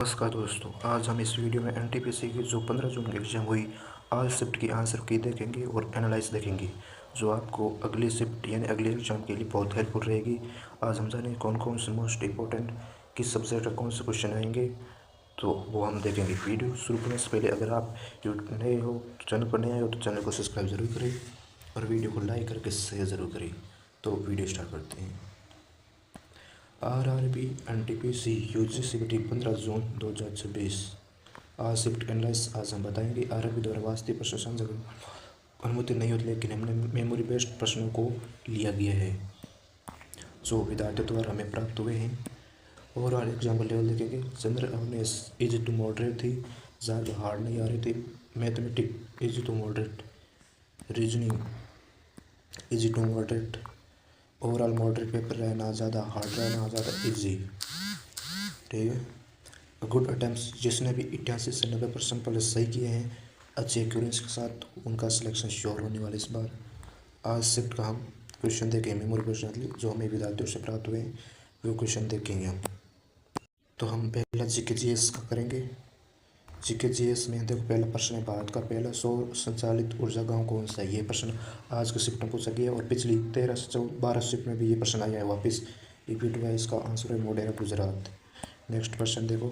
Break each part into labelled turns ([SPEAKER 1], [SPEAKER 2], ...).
[SPEAKER 1] नमस्कार दोस्तों, आज हम इस वीडियो में एनटीपीसी की जो 15 जून की एग्ज़ाम हुई ऑल शिफ्ट की आंसर की देखेंगे और एनालाइज देखेंगे, जो आपको अगली शिफ्ट यानी अगले एग्ज़ाम के लिए बहुत हेल्पफुल रहेगी। आज हम जानेंगे कौन कौन से मोस्ट इंपॉर्टेंट किस सब्जेक्ट का कौन से क्वेश्चन आएंगे, तो वो हम देखेंगे। वीडियो शुरू करने से पहले अगर आप नए हो तो चैनल पर नए आए हो तो चैनल को सब्सक्राइब जरूर करें और वीडियो को लाइक करके शेयर ज़रूर करें। तो वीडियो स्टार्ट करते हैं। आरआरबी एनटीपीसी यूजी सीबीटी 15 जून 2026 आज शिफ्ट एनालाइज आज हम बताएंगे। आरआरबी द्वारा वास्तविक प्रश्न साझा अनुमति नहीं होती, लेकिन हमने मेमोरी बेस्ड प्रश्नों को लिया गया है जो विद्यार्थियों द्वारा हमें प्राप्त हुए हैं। और एग्जाम्पल लेवल देखेंगे। General awareness easy to moderate थी, ज़्यादा हार्ड नहीं आ रही थी। Mathematic easy to moderate, reasoning easy to moderate, overall moderate paper रहे, ना ज़्यादा हार्ड रहे ना ज़्यादा इजी। ठीक है। गुड अटैम्प्ट, जिसने भी 88 से 90% पहले सही किए हैं अच्छी एक्यूरेंसी के साथ, उनका सिलेक्शन श्योर होने वाला इस बार। आज शिफ्ट का हम क्वेश्चन देखेंगे। मेमोरी क्वेश्चन जो हमें विद्यार्थियों से प्राप्त हुए हैं वो क्वेश्चन देखेंगे हम। तो हम पहला जीके जीएस का करेंगे। जीके जीएस में देखो, पहला प्रश्न है भारत का पहला सौर संचालित ऊर्जा गांव कौन सा है। ये प्रश्न आज के शिफ्ट में पूछा गया और पिछली 13 से 12 शिफ्ट में भी ये प्रश्न आया है, वापस रिपीट हुआ है। इसका आंसर है मोढेरा, गुजरात। नेक्स्ट क्वेश्चन देखो,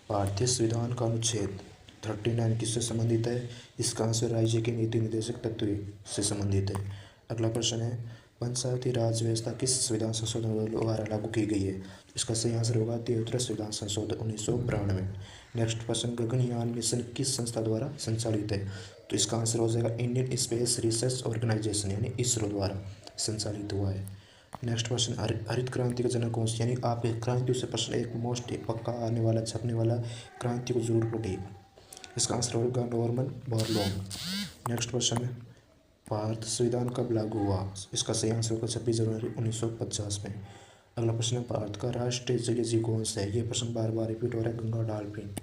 [SPEAKER 1] भारतीय संविधान का अनुच्छेद 39 किससे संबंधित है। इसका आंसर राज्य के नीति निर्देशक तत्व से संबंधित है। अगला प्रश्न है, पंचायती राज व्यवस्था किस संविधान संशोधन द्वारा लागू की गई है। इसका सही आंसर होगा 73 संविधान संशोधन 1992। नेक्स्ट प्रश्न, गगनयान मिशन किस संस्था द्वारा संचालित है। तो इसका आंसर हो जाएगा इंडियन स्पेस रिसर्च ऑर्गेनाइजेशन यानी इसरो द्वारा संचालित हुआ है। नेक्स्ट क्वेश्चन, हरित क्रांति का जनक कौन सा। यानी आप क्रांतियों से प्रश्न एक मोस्ट पक्का आने वाला छपने वाला क्रांति को जरूर पढ़े। इसका आंसर होगा नॉर्मन बोरलॉग। नेक्स्ट क्वेश्चन है, भारत संविधान कब लागू हुआ। इसका सही आंसर होगा 26 जनवरी 1950 में। अगला प्रश्न है, भारत का राष्ट्रीय जलीय जीव कौन सा है। ये प्रश्न बार बार रिपीट हो रहा है, Ganga dolphin.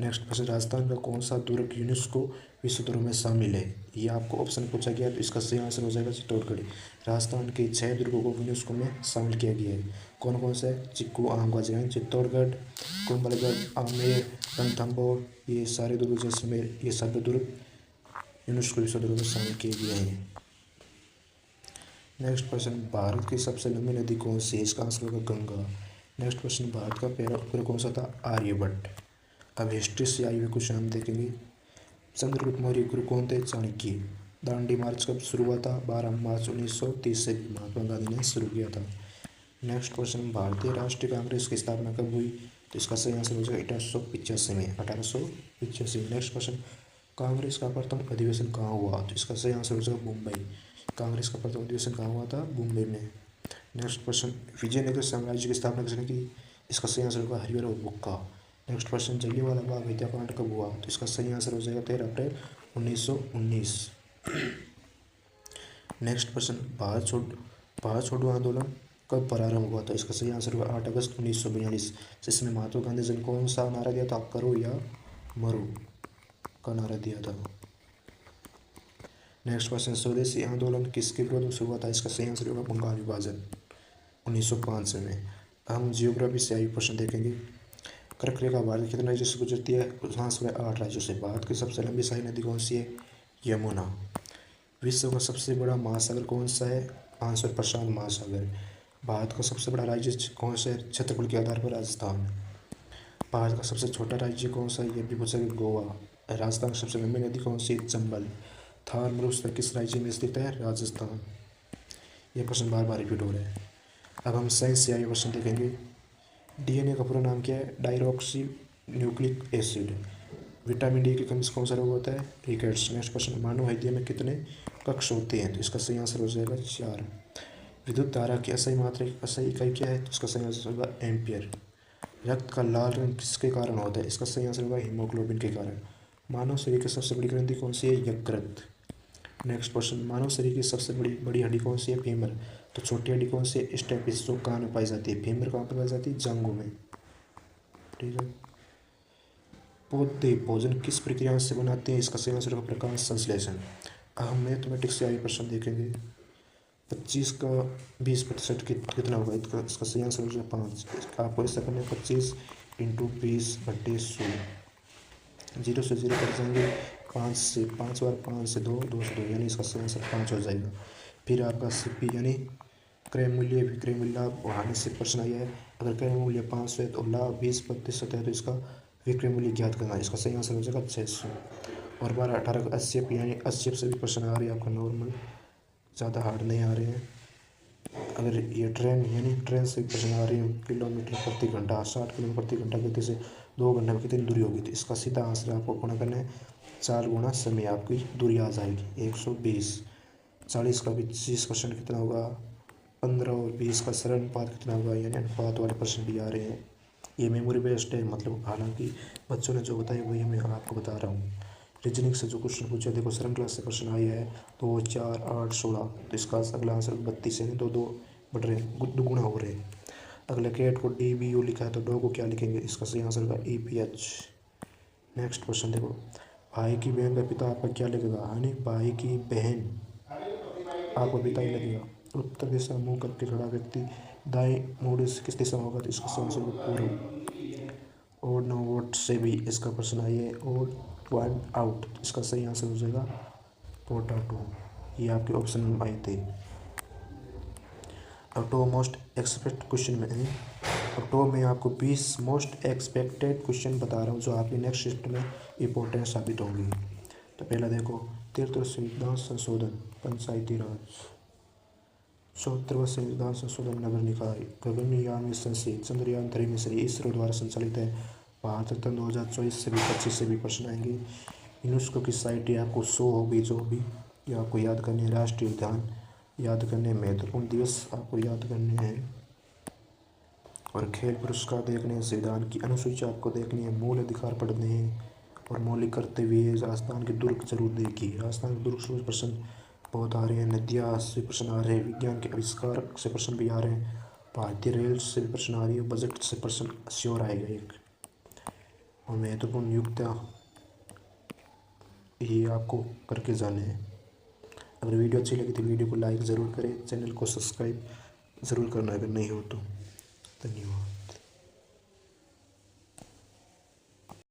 [SPEAKER 1] Next question, Rajasthan का कौन सा दुर्ग यूनेस्को विश्व धरोहर में शामिल है। ये आपको ऑप्शन पूछा गया है, तो इसका सही आंसर हो जाएगा चित्तौड़गढ़। राजस्थान के 6 दुर्गों को यूनेस्को में शामिल किया गया है। कौन कौन सा है, चिक्कू आम जैन, चित्तौड़गढ़, कुंभलगढ़, आमेर, रणथंभौर, ये सारे दुर्ग, जैसलमेर, ये सभी दुर्ग यूनेस्को विश्व धरोहर में शामिल किए गए हैं। नेक्स्ट क्वेश्चन, भारत की सबसे लंबी नदी कौन सी है। इसका आंसर होगा गंगा। नेक्स्ट क्वेश्चन, भारत का पहला उपग्रह कौन सा था। आर्यभट्ट। अब हिस्ट्री से आई हुए क्वेश्चन हम देखेंगे। चंद्रगुप्त मौर्य गुरु कौन थे, चाणक्य। दांडी मार्च कब शुरू हुआ था, 12 मार्च 1930 से महात्मा गांधी ने शुरू किया था। नेक्स्ट क्वेश्चन, भारतीय राष्ट्रीय कांग्रेस की स्थापना कब हुई। तो इसका सही आंसर हो जाएगा 1885 में, 1885। नेक्स्ट क्वेश्चन, कांग्रेस का प्रथम अधिवेशन कहाँ हुआ। तो इसका सही आंसर हो जाएगा मुंबई। कांग्रेस का प्रथम अधिवेशन कहाँ हुआ था, मुंबई में। नेक्स्ट क्वेश्चन, विजयनगर साम्राज्य की स्थापना किसने की। इसका सही आंसर होगा हरिहर बुक्का। नेक्स्ट क्वेश्चन, जलियांवाला बाग हत्याकांड कब हुआ। तो इसका सही आंसर हो जाएगा 13 अप्रैल 1919। नेक्स्ट क्वेश्चन, भारत छोड़ो आंदोलन कब प्रारंभ हुआ था। इसका सही आंसर होगा 8 अगस्त 1942। जिसमें महात्मा गांधी जी ने कौन सा नारा दिया था, करो या मरो का नारा दिया था। नेक्स्ट क्वेश्चन, स्वदेशी आंदोलन किसके विरोध में शुरू हुआ था। इसका सही आंसर होगा बंगाल विभाजन 1905 में। हम जियोग्राफी से आयु प्रश्न देखेंगे। कर्क रेखा भारत कितने राज्यों से गुजरती है। आंसर है 8 राज्यों से। भारत की सबसे लंबी शाही नदी कौन सी है, यमुना। विश्व का सबसे बड़ा महासागर कौन सा है, आंसर प्रशांत महासागर। भारत का सबसे बड़ा राज्य कौन सा है, क्षेत्रफल के आधार पर राजस्थान। भारत का सबसे छोटा राज्य कौन सा है, ये भी पूछा गया, गोवा। राजस्थान की सबसे लंबी नदी कौन सी है, चंबल। थार मरुस्थल किस राज्य में स्थित है, राजस्थान। यह प्रश्न बार बार रिपीट हो रहे हैं। अब हम साइंस से आगे क्वेश्चन देखेंगे। डीएनए का पूरा नाम क्या है, diauxie nucleic acid. Vitamin D की कमी से कौन सा रोग होता है, रिकेट्स। नेक्स्ट क्वेश्चन, मानव हृदय में कितने कक्ष होते हैं। तो इसका सही आंसर हो जाएगा 4। विद्युत धारा की असही मात्रा असही इकाई क्या है। तो इसका सही आंसर होगा एम्पियर। रक्त का लाल रंग किसके कारण होता है। इसका सही आंसर होगा हीमोग्लोबिन के कारण। मानव शरीर की सबसे बड़ी ग्रंथि कौन सी है, यकृत। नेक्स्ट क्वेश्चन, मानव शरीर की सबसे बड़ी हड्डी कौन सी है, फीमर। तो छोटी हड्डी कौन सी है, स्टेपिस, जो कान में पाई जाती है। फीमर कहाँ पर पाई जाती है, जांघों में। ठीक है। पौधे भोजन किस प्रक्रिया से बनाते हैं। इसका सही आंसर होगा प्रकाश संश्लेषण। अब हम मैथमेटिक्स से आगे प्रश्न देखेंगे। 25 का 20% कितना होगा। इसका सही आंसर हो जाएगा 5। आपको ऐसा करना है, 25 इंटू 20/100। 0 से 0 कट जाएंगे, 5 बार 5 से 2, 2 से 2, यानी इसका सही आंसर 5 हो जाएगा। फिर आपका CP यानी क्रय मूल्य विक्रय मूल्य लाभ बढ़ाने से प्रश्न आया है। अगर क्रय मूल्य 500 है तो लाभ 20% है, तो इसका विक्रय मूल्य ज्ञात करना है। इसका सही आंसर हो जाएगा 600। और 12, 18 का HCF यानी HCF से भी प्रश्न आ रही है आपका नॉर्मल, ज़्यादा हार्ड नहीं आ रहे हैं। अगर ये ट्रेन यानी ट्रेन से प्रश्न आ रही है, किलोमीटर प्रति घंटा 60 किलोमीटर प्रति घंटा गति से 2 घंटे में कितनी दूरी होगी, तो इसका सीधा आंसर आपको गुणा करना है, 4 गुना समय आपकी दूरी आ जाएगी 120। 40 का भी 30% कितना होगा 15, और 20 का सरल अनुपात कितना होगा, यानी अनुपात वाले प्रश्न भी आ रहे हैं। ये मेमोरी बेस्ड है, मतलब हालांकि बच्चों ने जो बताया वही मैं आपको बता रहा हूँ। रीजनिंग से जो क्वेश्चन पूछे, देखो 7 क्लास से क्वेश्चन आई है 2, 4, 8, 16, तो इसका अगला आंसर 32 है, 2 2 बढ़ रहे हैं, दुगुना हो रहे हैं। अगले कैट को DBU लिखा है, तो डॉ को क्या लिखेंगे, इसका सही आंसर होगा EPH। नेक्स्ट क्वेश्चन देखो, भाई की बहन का पिता आपका क्या लिखेगा, यानी भाई की बहन आपका पिता ही लगेगा। उत्तर दिशा मुंह करके खड़ा व्यक्ति दाएं मुड़ से किस दिशा में होगा, तो इसका सही आंसर होगा पूर्व। और नो वोट से भी इसका प्रश्न आई है, और पॉइंट आउट, इसका सही आंसर हो जाएगा पोटैटो। ये आपके ऑप्शन में आए थे। ऑटो मोस्ट एक्सपेक्ट क्वेश्चन में है, ऑटो में आपको 20 मोस्ट एक्सपेक्टेड क्वेश्चन बता रहा हूँ जो आपकी नेक्स्ट शिफ्ट में इंपॉर्टेंट साबित होंगी। तो पहला देखो, 73वां संविधान संशोधन पंचायती राज, 74वां संविधान संशोधन नगर निकाय, गगनयान मिशन से चंद्रयान 3 मिशन इसरो द्वारा संचालित है। भारत रत्न 2024 से भी 25 से भी प्रश्न आएंगे। यूनेस्को की साइट है आपको 100 होगी, जो भी ये आपको याद करनी है। राष्ट्रीय उद्यान याद करने हैं, महत्वपूर्ण दिवस आपको याद करने हैं, और खेल पुरस्कार देखने हैं, संविधान की अनुसूची आपको देखनी है, मूल अधिकार पढ़ने हैं, और मौलिक कर्तव्य राजस्थान के दुर्ग जरूर देखिए। राजस्थान के दुर्ग से प्रश्न बहुत आ रहे हैं, नदियाँ से प्रश्न आ रहे हैं, विज्ञान के आविष्कार से प्रश्न भी आ रहे हैं, भारतीय रेल से भी प्रश्न आ रही है, बजट से प्रश्न श्योर आएगा एक, और महत्वपूर्ण नियुक्तियाँ ये आपको करके जाने हैं। अगर वीडियो अच्छी लगी तो वीडियो को लाइक ज़रूर करें, चैनल को सब्सक्राइब ज़रूर करना अगर नहीं हो तो। धन्यवाद।